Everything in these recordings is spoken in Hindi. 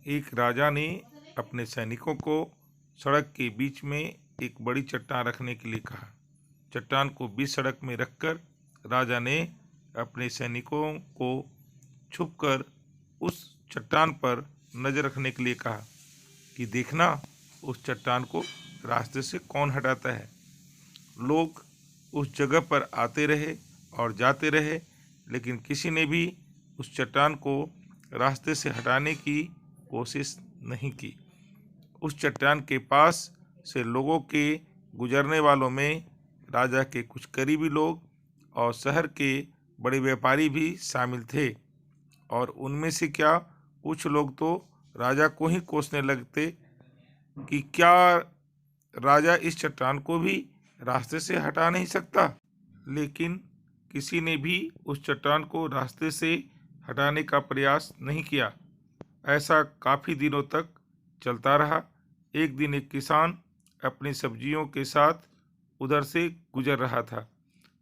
एक राजा ने अपने सैनिकों को सड़क के बीच में एक बड़ी चट्टान रखने के लिए कहा। चट्टान को बीच सड़क में रखकर राजा ने अपने सैनिकों को छुपकर उस चट्टान पर नजर रखने के लिए कहा कि देखना उस चट्टान को रास्ते से कौन हटाता है। लोग उस जगह पर आते रहे और जाते रहे, लेकिन किसी ने भी उस चट्टान को रास्ते से हटाने की कोशिश नहीं की। उस चट्टान के पास से लोगों के गुजरने वालों में राजा के कुछ करीबी लोग और शहर के बड़े व्यापारी भी शामिल थे, और उनमें से क्या कुछ लोग तो राजा को ही कोसने लगते कि क्या राजा इस चट्टान को भी रास्ते से हटा नहीं सकता। लेकिन किसी ने भी उस चट्टान को रास्ते से हटाने का प्रयास नहीं किया। ऐसा काफ़ी दिनों तक चलता रहा। एक दिन एक किसान अपनी सब्जियों के साथ उधर से गुजर रहा था।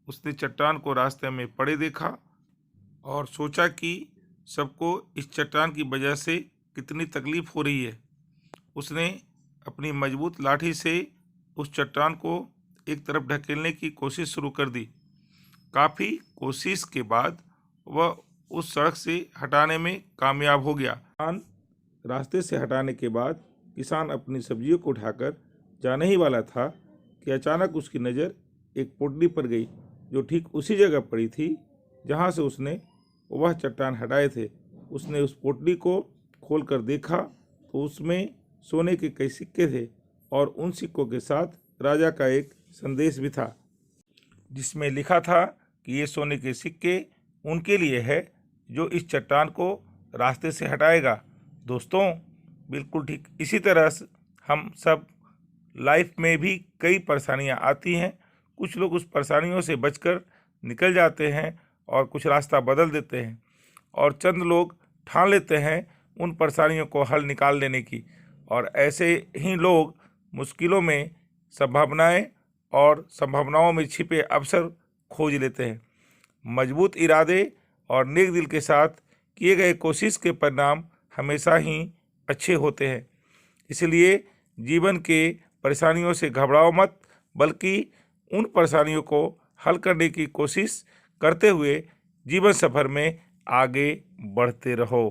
उसने चट्टान को रास्ते में पड़े देखा और सोचा कि सबको इस चट्टान की वजह से कितनी तकलीफ हो रही है। उसने अपनी मजबूत लाठी से उस चट्टान को एक तरफ ढकेलने की कोशिश शुरू कर दी। काफ़ी कोशिश के बाद वह उस सड़क से हटाने में कामयाब हो गया। रास्ते से हटाने के बाद किसान अपनी सब्जियों को उठाकर जाने ही वाला था कि अचानक उसकी नज़र एक पोटली पर गई, जो ठीक उसी जगह पड़ी थी जहां से उसने वह चट्टान हटाए थे। उसने उस पोटली को खोलकर देखा तो उसमें सोने के कई सिक्के थे, और उन सिक्कों के साथ राजा का एक संदेश भी था, जिसमें लिखा था कि ये सोने के सिक्के उनके लिए है जो इस चट्टान को रास्ते से हटाएगा। दोस्तों, बिल्कुल ठीक इसी तरह से हम सब लाइफ में भी कई परेशानियां आती हैं। कुछ लोग उस परेशानियों से बचकर निकल जाते हैं और कुछ रास्ता बदल देते हैं, और चंद लोग ठान लेते हैं उन परेशानियों को हल निकाल लेने की, और ऐसे ही लोग मुश्किलों में संभावनाएं और संभावनाओं में छिपे अवसर खोज लेते हैं। मजबूत इरादे और नेक दिल के साथ किए गए कोशिश के परिणाम हमेशा ही अच्छे होते हैं। इसलिए जीवन के परेशानियों से घबराओ मत, बल्कि उन परेशानियों को हल करने की कोशिश करते हुए जीवन सफर में आगे बढ़ते रहो।